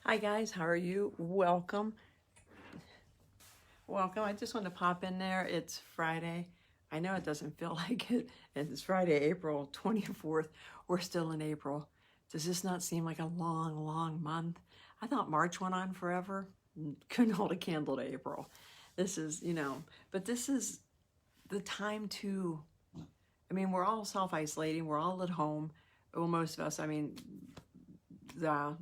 Hi guys, how are you? Welcome. Welcome. I just want to pop in there. It's Friday. I know it doesn't feel like it. And it's Friday, April 24th. We're still in April. Does this not seem like a long, long month? I thought March went on forever. Couldn't hold a candle to April. This is, but this is the time to, we're all self-isolating. We're all at home. Well, most of us, the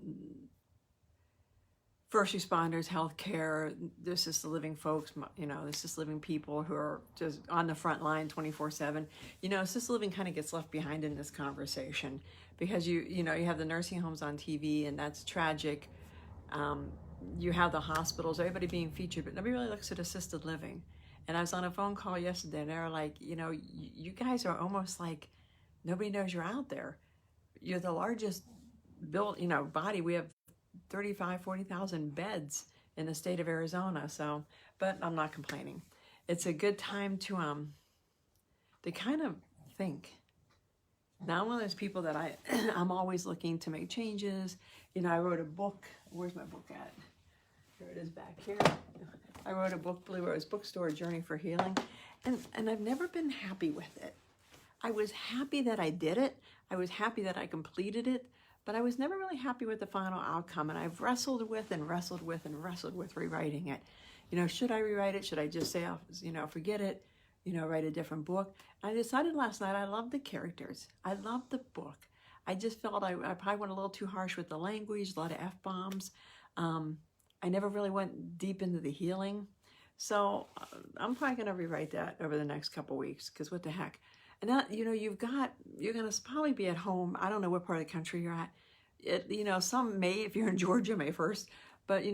first responders, healthcare, this is the living folks, this is living people who are just on the front line 24/7. Assisted living kind of gets left behind in this conversation because you have the nursing homes on TV and that's tragic. You have the hospitals, everybody being featured, but nobody really looks at assisted living. And I was on a phone call yesterday and they were like, you guys are almost like nobody knows you're out there. You're the largest built, body. We have 40,000 beds in the state of Arizona. So, but I'm not complaining. It's a good time to kind of think. Now, I'm one of those people that I'm always looking to make changes. I wrote a book. Where's my book at? Here it is back here. I wrote a book, Blue Rose Bookstore, Journey for Healing. And I've never been happy with it. I was happy that I did it. I was happy that I completed it, but I was never really happy with the final outcome. And I've wrestled with rewriting it. Should I rewrite it? Should I just say, forget it, write a different book? And I decided last night I love the characters. I love the book. I just felt I probably went a little too harsh with the language, a lot of F-bombs. I never really went deep into the healing. So I'm probably going to rewrite that over the next couple weeks because what the heck. And that, you're going to probably be at home. I don't know what part of the country you're at. Some May, if you're in Georgia, May 1st. But,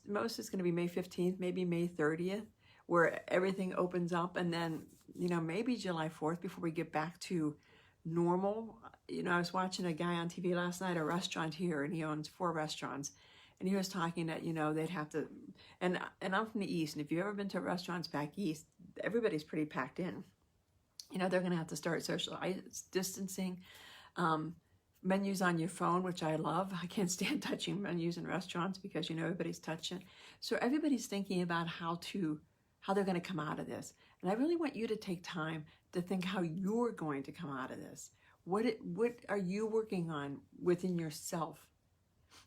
most is going to be May 15th, maybe May 30th, where everything opens up. And then, maybe July 4th before we get back to normal. I was watching a guy on TV last night, a restaurant here, and he owns 4 restaurants. And he was talking that, they'd have to, and I'm from the East, and if you've ever been to restaurants back East, everybody's pretty packed in. They're going to have to start social distancing. Menus on your phone, which I love. I can't stand touching menus in restaurants because, everybody's touching. So everybody's thinking about how they're going to come out of this. And I really want you to take time to think how you're going to come out of this. What are you working on within yourself?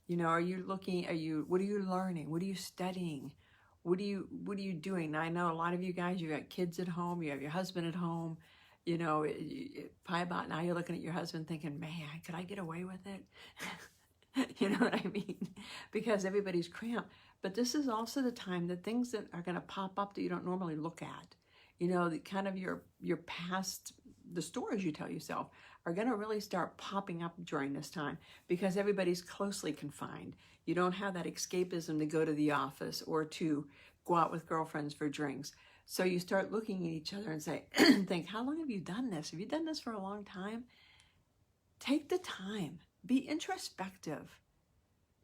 What are you learning? What are you studying? What are you doing? Now, I know a lot of you guys, you got kids at home, you have your husband at home, probably about now you're looking at your husband thinking, man, could I get away with it? You know what I mean? Because everybody's cramped. But this is also the time that things that are going to pop up that you don't normally look at, the kind of your past, the stories you tell yourself are going to really start popping up during this time because everybody's closely confined. You don't have that escapism to go to the office or to go out with girlfriends for drinks. So you start looking at each other and say, think, how long have you done this? Have you done this for a long time? Take the time. Be introspective.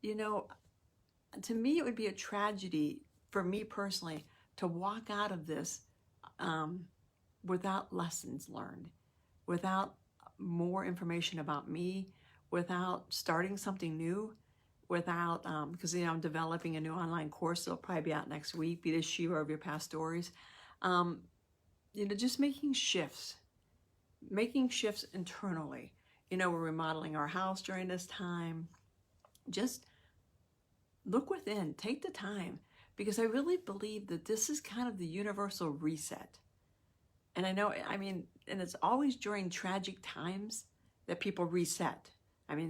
To me, it would be a tragedy for me personally to walk out of this without lessons learned, without more information about me, without starting something new, without, because I'm developing a new online course that'll probably be out next week, Be the Shira of Your Past Stories. Just making shifts internally. We're remodeling our house during this time. Just look within, take the time, because I really believe that this is kind of the universal reset. And I know, and it's always during tragic times that people reset.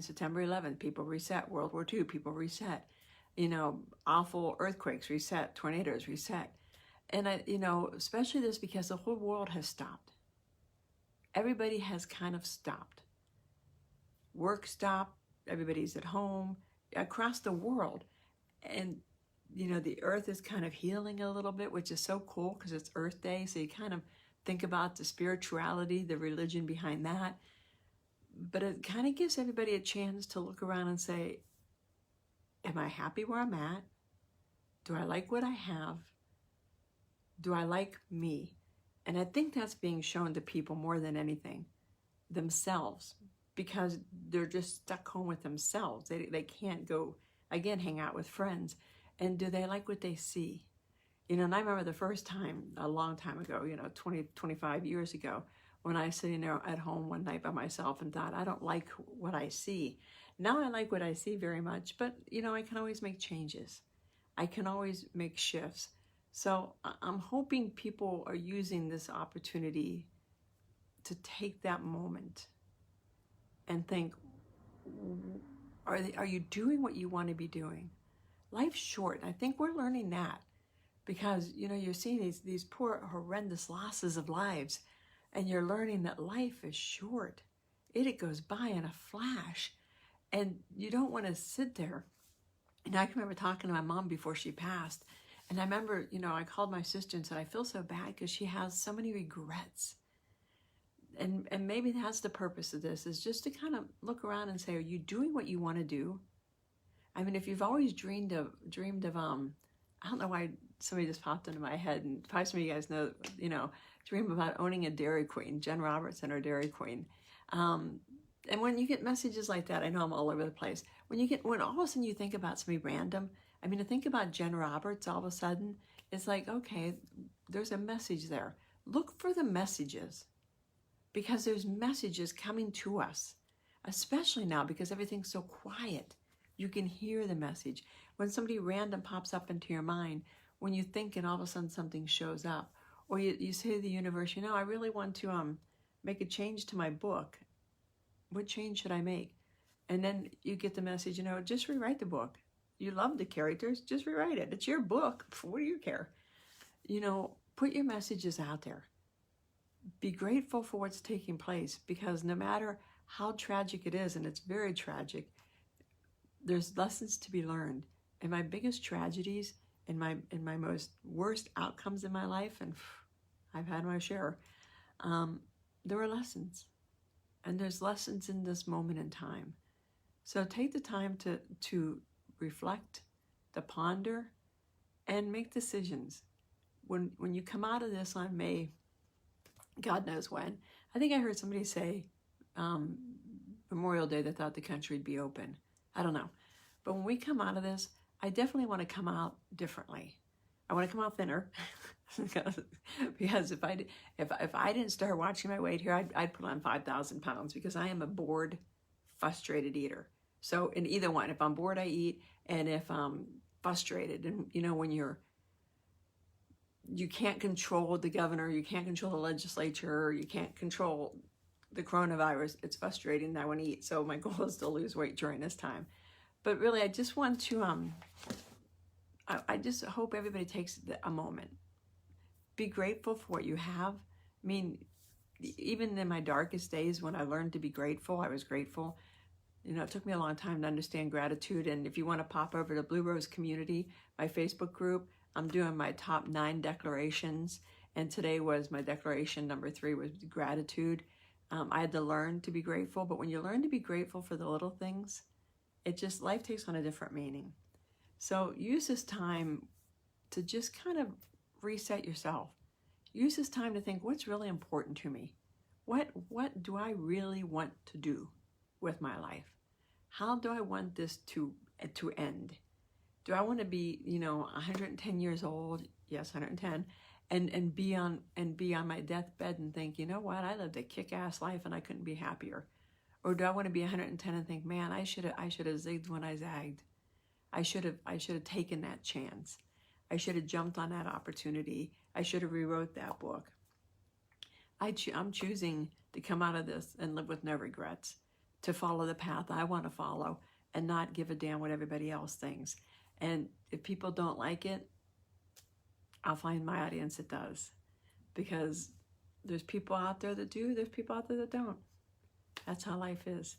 September 11th, people reset. World War II, people reset. Awful earthquakes reset, tornadoes reset. And especially this because the whole world has stopped. Everybody has kind of stopped. Work stopped, everybody's at home, across the world. And, the earth is kind of healing a little bit, which is so cool because it's Earth Day. So you kind of think about the spirituality, the religion behind that. But it kind of gives everybody a chance to look around and say, am I happy where I'm at? Do I like what I have? Do I like me? And I think that's being shown to people more than anything, themselves, because they're just stuck home with themselves. They can't go again, hang out with friends. And do they like what they see? You know, and I remember the first time, a long time ago, 20, 25 years ago, when I was sitting there at home one night by myself and thought, I don't like what I see. Now I like what I see very much, but, I can always make changes. I can always make shifts. So I'm hoping people are using this opportunity to take that moment and think, are you doing what you want to be doing? Life's short. I think we're learning that because, you're seeing these poor, horrendous losses of lives, and you're learning that life is short. It goes by in a flash, and you don't want to sit there. And I can remember talking to my mom before she passed, and I remember, I called my sister and said, I feel so bad because she has so many regrets. And maybe that's the purpose of this, is just to kind of look around and say, are you doing what you want to do? I mean, if you've always dreamed of, I don't know why somebody just popped into my head, and probably some of you guys know, dream about owning a Dairy Queen, Jen Robertson or Dairy Queen. And when you get messages like that, I know I'm all over the place. When all of a sudden you think about somebody random, I mean, to think about Jen Roberts all of a sudden, it's like, okay, there's a message there. Look for the messages, because there's messages coming to us, especially now because everything's so quiet. You can hear the message. When somebody random pops up into your mind, when you think and all of a sudden something shows up, or you say to the universe, I really want to make a change to my book. What change should I make? And then you get the message, just rewrite the book. You love the characters, just rewrite it. It's your book. What do you care? Put your messages out there. Be grateful for what's taking place, because no matter how tragic it is, and it's very tragic, there's lessons to be learned. And my biggest tragedies and my most worst outcomes in my life, and I've had my share, there were lessons. And there's lessons in this moment in time. So take the time to reflect, to ponder, and make decisions. When you come out of this on May, God knows when, I think I heard somebody say Memorial Day, they thought the country would be open. I don't know. But when we come out of this, I definitely want to come out differently. I want to come out thinner. Because if I didn't start watching my weight here, I'd put on 5,000 pounds, because I am a bored, frustrated eater. So in either one, if I'm bored, I eat, and if I'm frustrated, and when you can't control the governor, you can't control the legislature, you can't control the coronavirus, it's frustrating that I want to eat. So my goal is to lose weight during this time. But really, I just want to, I just hope everybody takes a moment. Be grateful for what you have. I mean, even in my darkest days when I learned to be grateful, I was grateful. It took me a long time to understand gratitude. And if you want to pop over to Blue Rose Community, my Facebook group, I'm doing my top 9 declarations. And today was my declaration number 3 was gratitude. I had to learn to be grateful. But when you learn to be grateful for the little things, life takes on a different meaning. So use this time to just kind of reset yourself. Use this time to think, what's really important to me? What do I really want to do with my life? How do I want this to end? Do I want to be, 110 years old? Yes, 110, and be on my deathbed and think, you know what? I lived a kick-ass life and I couldn't be happier. Or do I want to be 110 and think, man, I should have zigged when I zagged. I should have taken that chance. I should have jumped on that opportunity. I should have rewrote that book. I'm choosing to come out of this and live with no regrets, to follow the path I want to follow and not give a damn what everybody else thinks. And if people don't like it, I'll find my audience that does. Because there's people out there that do, there's people out there that don't. That's how life is.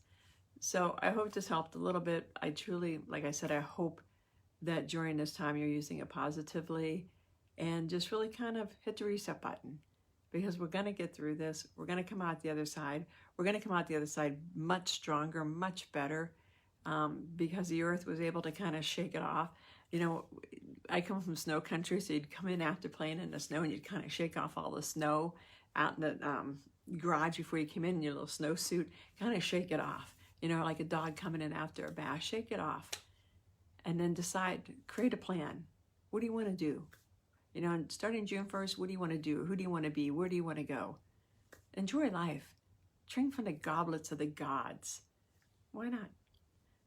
So I hope this helped a little bit. I truly, like I said, I hope that during this time you're using it positively and just really kind of hit the reset button, because we're going to get through this. We're going to come out the other side. We're going to come out the other side much stronger, much better, because the earth was able to kind of shake it off. I come from snow country, so you'd come in after playing in the snow and you'd kind of shake off all the snow out in the garage before you came in your little snowsuit, kind of shake it off. Like a dog coming in after a bath, shake it off. and then decide, create a plan. What do you want to do? You know, starting June 1st, what do you want to do? Who do you want to be? Where do you want to go? Enjoy life. Drink from the goblets of the gods. Why not?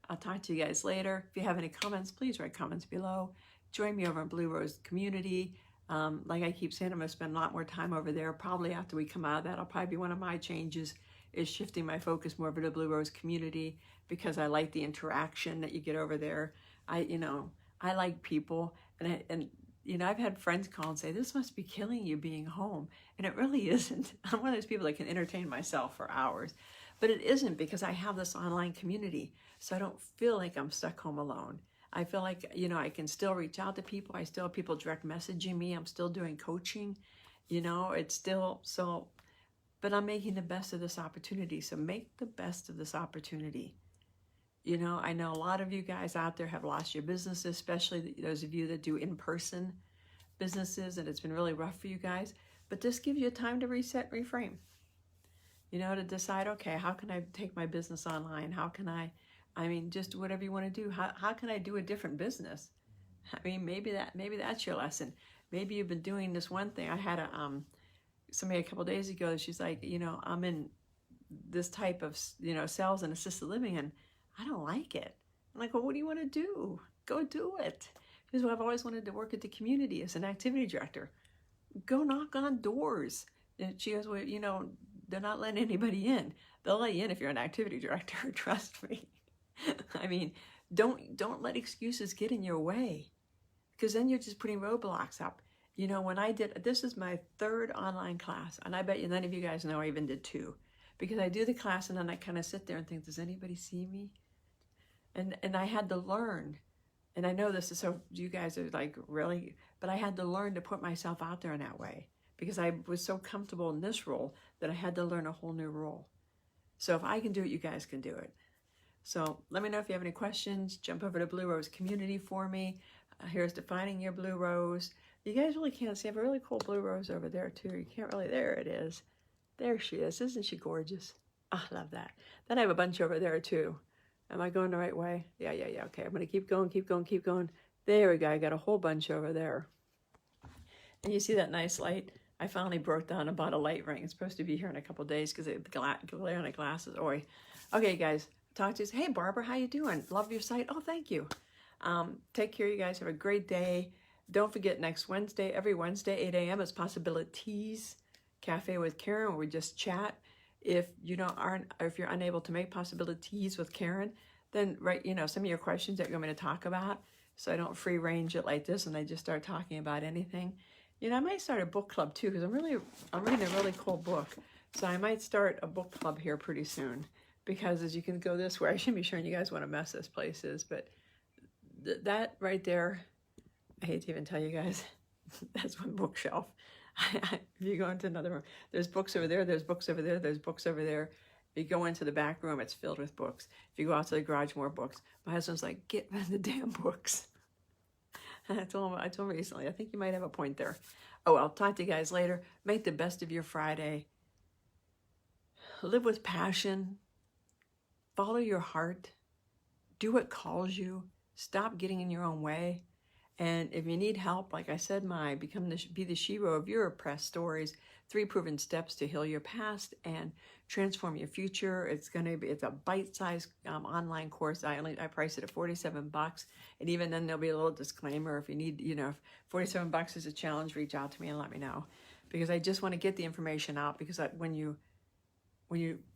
I'll talk to you guys later. If you have any comments, please write comments below. Join me over in Blue Rose Community. Like I keep saying, I'm going to spend a lot more time over there. Probably after we come out of that, I'll probably be one of my changes is shifting my focus more over to Blue Rose Community because I like the interaction that you get over there. I like people, and I've had friends call and say, this must be killing you being home. And it really isn't. I'm one of those people that can entertain myself for hours. But it isn't, because I have this online community. So I don't feel like I'm stuck home alone. I feel like, I can still reach out to people. I still have people direct messaging me. I'm still doing coaching. It's still so, but I'm making the best of this opportunity. So make the best of this opportunity. I know a lot of you guys out there have lost your businesses, especially those of you that do in-person businesses, and it's been really rough for you guys. But this gives you time to reset, reframe, to decide, okay, how can I take my business online? How can just whatever you want to do. How can I do a different business? Maybe that's your lesson. Maybe you've been doing this one thing. I had somebody a couple of days ago, she's like, I'm in this type of, sales and assisted living, and I don't like it. I'm like, well, what do you want to do? Go do it. Because I've always wanted to work at the community as an activity director. Go knock on doors. And she goes, well, they're not letting anybody in. They'll let you in if you're an activity director. Trust me. Don't let excuses get in your way, because then you're just putting roadblocks up. When I did, this is my 3rd online class, and I bet you none of you guys know I even did 2, because I do the class and then I kind of sit there and think, does anybody see me? And I had to learn, and I know this is so, you guys are like, really? But I had to learn to put myself out there in that way, because I was so comfortable in this role that I had to learn a whole new role. So if I can do it, you guys can do it. So let me know if you have any questions. Jump over to Blue Rose Community for me. Here's defining your Blue Rose. You guys really can't see. I have a really cool Blue Rose over there too. You can't really, there it is. There she is. Isn't she gorgeous? I love that. Then I have a bunch over there too. Am I going the right way? Yeah. Okay, I'm going to keep going. There we go. I got a whole bunch over there. And you see that nice light? I finally broke down and bought a light ring. It's supposed to be here in a couple of days because the glare on the glasses. Oi. Okay, guys. Talk to you. Hey, Barbara, how you doing? Love your site. Oh, thank you. Take care, you guys. Have a great day. Don't forget, next Wednesday, every Wednesday, 8 a.m. is Possibilities Cafe with Karen, where we just chat. If if you're unable to make Possibilities with Karen, then write, some of your questions that you want me to talk about, so I don't free range it like this and I just start talking about anything. I might start a book club too, because I'm reading a really cool book. So I might start a book club here pretty soon. Because as you can go this way, I shouldn't be showing you guys what a mess this place is, but that right there, I hate to even tell you guys, that's one bookshelf. If you go into another room, there's books over there, there's books over there, there's books over there. If you go into the back room, it's filled with books. If you go out to the garage, more books. My husband's like, get rid of the damn books. I told him recently, I think you might have a point there. Oh, I'll talk to you guys later. Make the best of your Friday. Live with passion. Follow your heart. Do what calls you. Stop getting in your own way. And if you need help, like I said, be the shero of your oppressed stories, 3 proven steps to heal your past and transform your future. It's a bite-sized online course. I price it at $47, and even then there'll be a little disclaimer. If you need, if $47 is a challenge, reach out to me and let me know, because I just want to get the information out. Because when you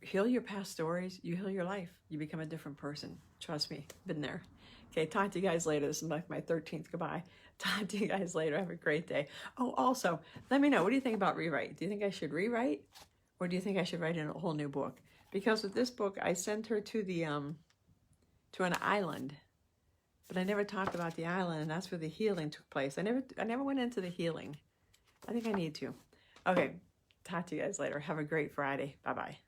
heal your past stories, you heal your life. You become a different person. Trust me, been there. Okay, talk to you guys later. This is like my 13th goodbye. Talk to you guys later. Have a great day. Oh, also, let me know, what do you think about rewrite? Do you think I should rewrite? Or do you think I should write in a whole new book? Because with this book, I sent her to the to an island. But I never talked about the island, and that's where the healing took place. I never went into the healing. I think I need to. Okay, talk to you guys later. Have a great Friday. Bye-bye.